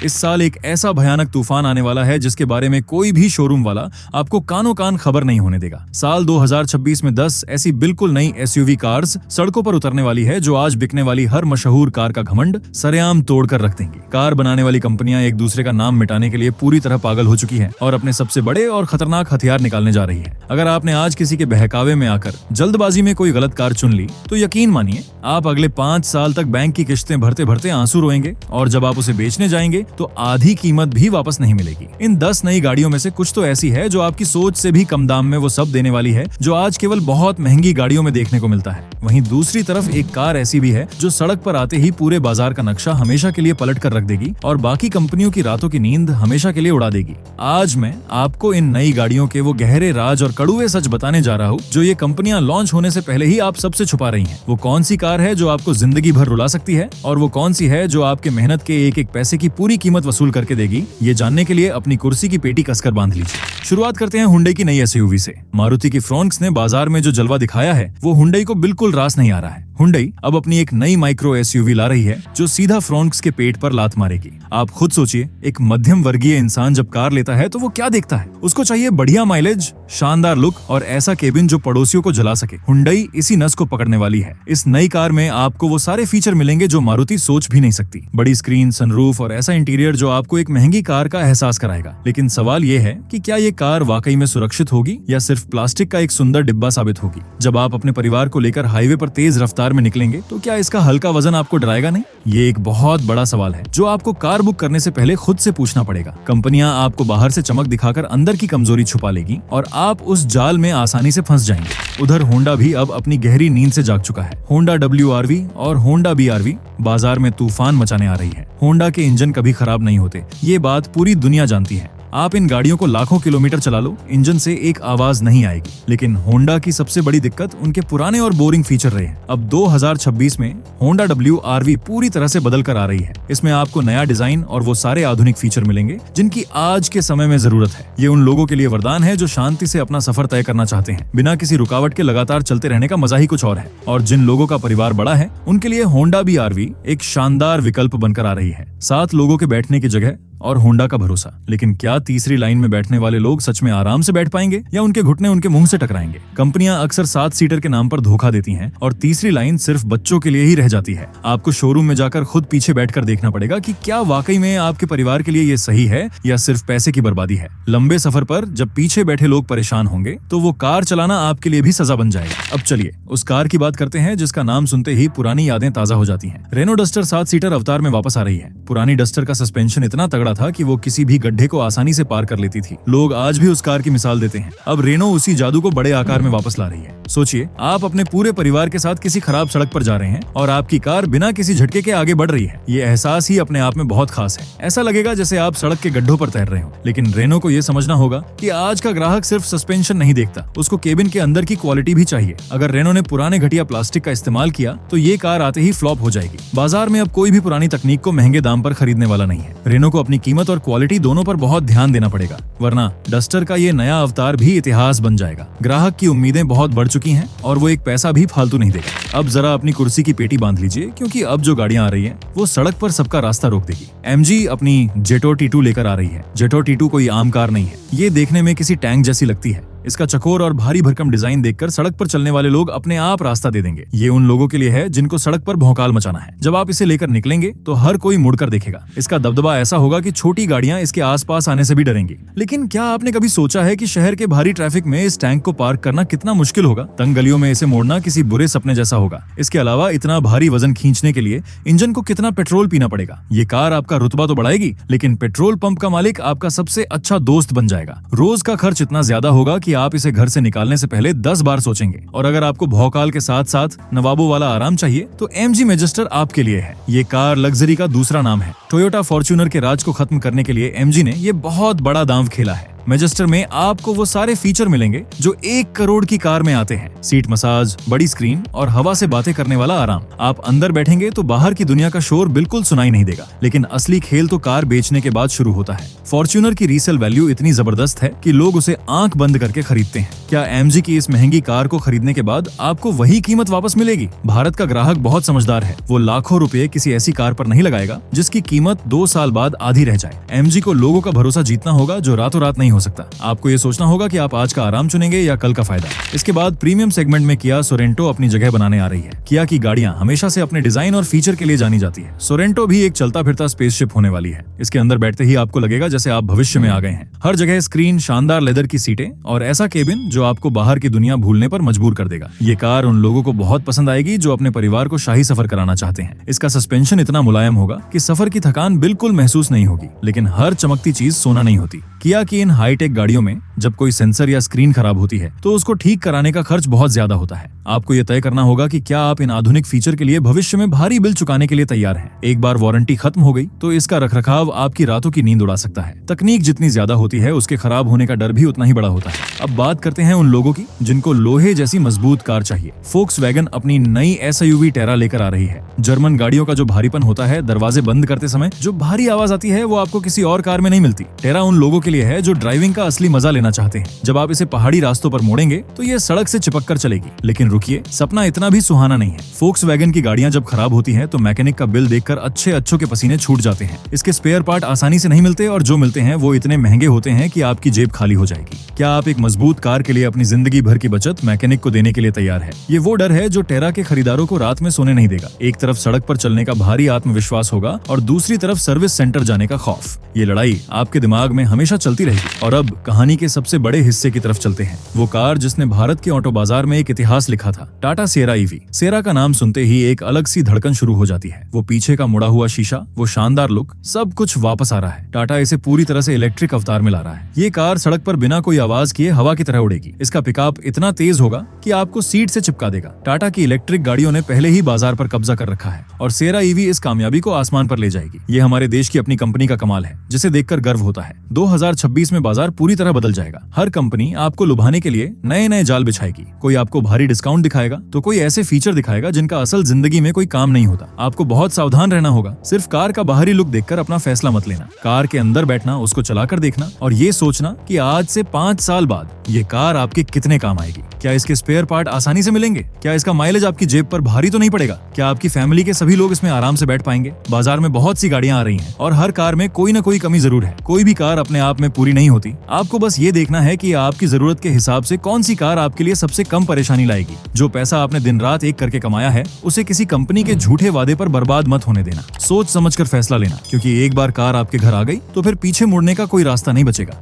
इस साल एक ऐसा भयानक तूफान आने वाला है जिसके बारे में कोई भी शोरूम वाला आपको कानों कान खबर नहीं होने देगा। साल 2026 में 10 ऐसी बिल्कुल नई एसयूवी कार्स सड़कों पर उतरने वाली है जो आज बिकने वाली हर मशहूर कार का घमंड सरेआम तोड़कर रख देंगी। कार बनाने वाली कंपनियां एक दूसरे का नाम मिटाने के लिए पूरी तरह पागल हो चुकी है और अपने सबसे बड़े और खतरनाक हथियार निकालने जा रही है। अगर आपने आज किसी के बहकावे में आकर जल्दबाजी में कोई गलत कार चुन ली तो यकीन मानिए आप अगले 5 साल तक बैंक की किश्तें भरते भरते आंसू रोएंगे और जब आप उसे बेचने जाएंगे तो आधी कीमत भी वापस नहीं मिलेगी। इन 10 नई गाड़ियों में से कुछ तो ऐसी है जो आपकी सोच से भी कम दाम में वो सब देने वाली है जो आज केवल बहुत महंगी गाड़ियों में देखने को मिलता है। वहीं दूसरी तरफ एक कार ऐसी भी है जो सड़क पर आते ही पूरे बाजार का नक्शा हमेशा के लिए पलट कर रख देगी और बाकी कंपनियों की रातों की नींद हमेशा के लिए उड़ा देगी। आज मैं आपको इन नई गाड़ियों के वो गहरे राज और कड़वे सच बताने जा रहा हूँ जो ये कंपनियां लॉन्च होने से पहले ही आप सबसे छुपा रही हैं। वो कौन सी कार है जो आपको जिंदगी भर रुला सकती है और वो कौन सी है जो आपके मेहनत के एक एक पैसे की पूरी कीमत वसूल करके देगी, ये जानने के लिए अपनी कुर्सी की पेटी कसकर बांध लीजिए। शुरुआत करते हैं हुंडई की नई एसयूवी से। मारुति की फ्रोंक्स ने बाजार में जो जलवा दिखाया है वो हुंडई को बिल्कुल रास नहीं आ रहा है। हुंडई अब अपनी एक नई माइक्रो एसयूवी ला रही है जो सीधा फ्रोंक्स के पेट पर लात मारेगी। आप खुद सोचिए, एक मध्यम वर्गीय इंसान जब कार लेता है तो वो क्या देखता है? उसको चाहिए बढ़िया माइलेज, शानदार लुक और ऐसा केबिन जो पड़ोसियों को जला सके। हुंडई इसी नस को पकड़ने वाली है। इस नई कार में आपको वो सारे फीचर मिलेंगे जो मारुति सोच भी नहीं सकती। बड़ी स्क्रीन, सनरूफ और ऐसा इंटीरियर जो आपको एक महंगी कार का एहसास कराएगा। लेकिन सवाल ये है कि क्या ये कार वाकई में सुरक्षित होगी या सिर्फ प्लास्टिक का एक सुंदर डिब्बा साबित होगी? जब आप अपने परिवार को लेकर हाईवे पर तेज रफ्तार में निकलेंगे तो क्या इसका हल्का वजन आपको डराएगा नहीं? ये एक बहुत बड़ा सवाल है जो आपको कार बुक करने से पहले खुद से पूछना पड़ेगा। कंपनियां आपको बाहर से चमक दिखाकर अंदर की कमजोरी छुपा लेगी और आप उस जाल में आसानी से फंस जाएंगे। उधर होंडा भी अब अपनी गहरी नींद से जाग चुका है। होंडा WRV और होंडा BRV बाजार में तूफान मचाने आ रही है। होंडा के इंजन कभी खराब नहीं होते, ये बात पूरी दुनिया जानती है। आप इन गाड़ियों को लाखों किलोमीटर चला लो, इंजन से एक आवाज नहीं आएगी। लेकिन होंडा की सबसे बड़ी दिक्कत उनके पुराने और बोरिंग फीचर रहे हैं। अब 2026 में होंडा WRV पूरी तरह से बदल कर आ रही है। इसमें आपको नया डिजाइन और वो सारे आधुनिक फीचर मिलेंगे जिनकी आज के समय में जरूरत है। ये उन लोगों के लिए वरदान है जो शांति से अपना सफर तय करना चाहते हैं। बिना किसी रुकावट के लगातार चलते रहने का मजा ही कुछ और है। और जिन लोगों का परिवार बड़ा है उनके लिए होंडा BRV एक शानदार विकल्प बनकर आ रही है। 7 लोगों के बैठने की जगह और होंडा का भरोसा। लेकिन क्या तीसरी लाइन में बैठने वाले लोग सच में आराम से बैठ पाएंगे या उनके घुटने उनके मुंह से टकराएंगे? कंपनियां अक्सर 7 सीटर के नाम पर धोखा देती हैं और तीसरी लाइन सिर्फ बच्चों के लिए ही रह जाती है। आपको शोरूम में जाकर खुद पीछे बैठकर देखना पड़ेगा कि क्या वाकई में आपके परिवार के लिए ये सही है या सिर्फ पैसे की बर्बादी है। लंबे सफर पर जब पीछे बैठे लोग परेशान होंगे तो वो कार चलाना आपके लिए भी सजा बन जाएगा। अब चलिए उस कार की बात करते हैं जिसका नाम सुनते ही पुरानी यादें ताजा हो जाती हैं। रेनो डस्टर 7 सीटर अवतार में वापस आ रही है। पुरानी डस्टर का सस्पेंशन इतना तगड़ा था कि वो किसी भी गड्ढे को आसानी से पार कर लेती थी। लोग आज भी उस कार की मिसाल देते हैं। अब रेनो उसी जादू को बड़े आकार में वापस ला रही है। सोचिए, आप अपने पूरे परिवार के साथ किसी खराब सड़क पर जा रहे हैं और आपकी कार बिना किसी झटके के आगे बढ़ रही है। ये एहसास ही अपने आप में बहुत खास है। ऐसा लगेगा जैसे आप सड़क के गड्ढों पर तैर रहे हो। लेकिन रेनो को ये समझना होगा कि आज का ग्राहक सिर्फ सस्पेंशन नहीं देखता, उसको केबिन के अंदर की क्वालिटी भी चाहिए। अगर रेनो ने पुराने घटिया प्लास्टिक का इस्तेमाल किया तो ये कार आते ही फ्लॉप हो जाएगी। बाजार में अब कोई भी पुरानी तकनीक को महंगे दाम पर खरीदने वाला नहीं है। रेनो को अपनी कीमत और क्वालिटी दोनों पर बहुत ध्यान देना पड़ेगा, वरना डस्टर का ये नया अवतार भी इतिहास बन जाएगा। ग्राहक की उम्मीदें बहुत बढ़ चुकी हैं और वो एक पैसा भी फालतू नहीं देगा। अब जरा अपनी कुर्सी की पेटी बांध लीजिए क्योंकि अब जो गाड़ियां आ रही हैं वो सड़क पर सबका रास्ता रोक देगी। MG अपनी जेटो T2 लेकर आ रही है। जेटो T2 कोई आम कार नहीं है। ये देखने में किसी टैंक जैसी लगती है। इसका चकोर और भारी भरकम डिजाइन देखकर सड़क पर चलने वाले लोग अपने आप रास्ता दे देंगे। ये उन लोगों के लिए है जिनको सड़क पर भौकाल मचाना है। जब आप इसे लेकर निकलेंगे तो हर कोई मुड़कर देखेगा। इसका दबदबा ऐसा होगा कि छोटी गाड़ियां इसके आसपास आने से भी डरेंगी। लेकिन क्या आपने कभी सोचा है कि शहर के भारी ट्रैफिक में इस टैंक को पार्क करना कितना मुश्किल होगा? तंग गलियों में इसे मोड़ना किसी बुरे सपने जैसा होगा। इसके अलावा इतना भारी वजन खींचने के लिए इंजन को कितना पेट्रोल पीना पड़ेगा। ये कार आपका रुतबा तो बढ़ाएगी, लेकिन पेट्रोल पंप का मालिक आपका सबसे अच्छा दोस्त बन जाएगा। रोज का खर्च इतना ज्यादा होगा कि आप इसे घर से निकालने से पहले 10 बार सोचेंगे। और अगर आपको भौकाल के साथ साथ नवाबों वाला आराम चाहिए तो MG मैजेस्टर आपके लिए है। ये कार लग्जरी का दूसरा नाम है। टोयोटा फॉर्च्यूनर के राज को खत्म करने के लिए MG ने ये बहुत बड़ा दांव खेला है। मैजेस्टर में आपको वो सारे फीचर मिलेंगे जो 1 करोड़ की कार में आते हैं। सीट मसाज, बड़ी स्क्रीन और हवा से बातें करने वाला आराम। आप अंदर बैठेंगे तो बाहर की दुनिया का शोर बिल्कुल सुनाई नहीं देगा। लेकिन असली खेल तो कार बेचने के बाद शुरू होता है। फॉर्च्यूनर की रीसेल वैल्यू इतनी जबरदस्त है कि लोग उसे आंख बंद करके खरीदते हैं। क्या एमजी की इस महंगी कार को खरीदने के बाद आपको वही कीमत वापस मिलेगी? भारत का ग्राहक बहुत समझदार है। वो लाखों रुपए किसी ऐसी कार पर नहीं लगाएगा जिसकी कीमत 2 साल बाद आधी रह जाए। एमजी को लोगों का भरोसा जीतना होगा जो रातों रात नहीं हो सकता। आपको ये सोचना होगा कि आप आज का आराम चुनेंगे या कल का फायदा। इसके बाद प्रीमियम सेगमेंट में किया सोरेंटो अपनी जगह बनाने आ रही है। किया की गाड़ियां हमेशा से अपने डिजाइन और फीचर के लिए जानी जाती है। सोरेंटो भी एक चलता फिरता स्पेसशिप होने वाली है। इसके अंदर बैठते ही आपको लगेगा जैसे आप भविष्य में आ गए हैं। हर जगह स्क्रीन, शानदार लेदर की सीटें और ऐसा केबिन जो आपको बाहर की दुनिया भूलने पर मजबूर कर देगा। ये कार उन लोगों को बहुत पसंद आएगी जो अपने परिवार को शाही सफर कराना चाहते हैं। इसका सस्पेंशन इतना मुलायम होगा कि सफर की थकान बिल्कुल महसूस नहीं होगी। लेकिन हर चमकती चीज सोना नहीं होती। किया की इन हाईटेक गाड़ियों में जब कोई सेंसर या स्क्रीन खराब होती है तो उसको ठीक कराने का खर्च बहुत ज्यादा होता है। आपको ये तय करना होगा कि क्या आप इन आधुनिक फीचर के लिए भविष्य में भारी बिल चुकाने के लिए तैयार हैं। एक बार वारंटी खत्म हो गई तो इसका रखरखाव आपकी रातों की नींद उड़ा सकता है। तकनीक जितनी ज्यादा होती है उसके खराब होने का डर भी उतना ही बड़ा होता है। अब बात करते हैं उन लोगों की जिनको लोहे जैसी मजबूत कार चाहिए। फोक्सवैगन अपनी नई एसयूवी टेरा लेकर आ रही है। जर्मन गाड़ियों का जो भारीपन होता है, दरवाजे बंद करते समय जो भारी आवाज आती है, वो आपको किसी और कार में नहीं मिलती। टेरा उन लोगों के लिए है जो ड्राइविंग का असली मजा लेना चाहते हैं। जब आप इसे पहाड़ी रास्तों पर मोड़ेंगे तो ये सड़क से चिपक कर चलेगी। लेकिन रुकिए, सपना इतना भी सुहाना नहीं है। फोक्सवैगन की गाड़ियां जब खराब होती हैं तो मैकेनिक का बिल देखकर अच्छों के पसीने छूट जाते हैं। इसके स्पेयर पार्ट आसानी से नहीं मिलते और जो मिलते हैं वो इतने महंगे होते हैं कि आपकी जेब खाली हो जाएगी। क्या आप एक मजबूत कार के लिए अपनी जिंदगी भर की बचत मैकेनिक को देने के लिए तैयार है? ये वो डर है जो टेरा के खरीदारों को रात में सोने नहीं देगा। एक तरफ सड़क पर चलने का भारी आत्मविश्वास होगा और दूसरी तरफ सर्विस सेंटर जाने का खौफ। ये लड़ाई आपके दिमाग में हमेशा चलती रहेगी। और अब कहानी के सबसे बड़े हिस्से की तरफ चलते हैं। वो कार जिसने भारत के ऑटो बाजार में एक इतिहास लिखा था, टाटा सिएरा ईवी। सिएरा का नाम सुनते ही एक अलग सी धड़कन शुरू हो जाती है। वो पीछे का मुड़ा हुआ शीशा, वो शानदार लुक, सब कुछ वापस आ रहा है। टाटा इसे पूरी तरह से इलेक्ट्रिक अवतार में ला रहा है। ये कार सड़क पर बिना कोई आवाज किए हवा की तरह उड़ेगी। इसका पिकअप इतना तेज होगा कि आपको सीट से चिपका देगा। टाटा की इलेक्ट्रिक गाड़ियों ने पहले ही बाजार पर कब्जा कर रखा है और सिएरा ईवी इस कामयाबी को आसमान पर ले जाएगी। ये हमारे देश की अपनी कंपनी का कमाल है जिसे देखकर गर्व होता है। 2026 में बाजार पूरी तरह बदल जाएगा। हर कंपनी आपको लुभाने के लिए नए जाल बिछाएगी। कोई आपको भारी डिस्काउंट दिखाएगा तो कोई ऐसे फीचर दिखाएगा जिनका असल जिंदगी में कोई काम नहीं होता। आपको बहुत सावधान रहना होगा। सिर्फ कार का बाहरी लुक देखकर अपना फैसला मत लेना। कार के अंदर बैठना, उसको चलाकर देखना और ये सोचना कि आज से 5 साल बाद ये कार आपके कितने काम आएगी। क्या इसके स्पेयर पार्ट आसानी से मिलेंगे? क्या इसका माइलेज आपकी जेब पर भारी तो नहीं पड़ेगा? क्या आपकी फैमिली के सभी लोग इसमें आराम से बैठ पाएंगे? बाजार में बहुत सी गाड़ियां आ रही हैं और हर कार में कोई ना कोई कमी जरूर है। कोई भी कार अपने आप में पूरी नहीं होती। आपको बस ये देखना है कि आपकी जरूरत के हिसाब से कौन सी कार आपके लिए सबसे कम परेशानी लाएगी। जो पैसा आपने दिन रात एक करके कमाया है उसे किसी कंपनी के झूठे वादे पर बर्बाद मत होने देना। सोच समझकर फैसला लेना, क्योंकि एक बार कार आपके घर आ गई तो फिर पीछे मुड़ने का कोई रास्ता नहीं बचेगा।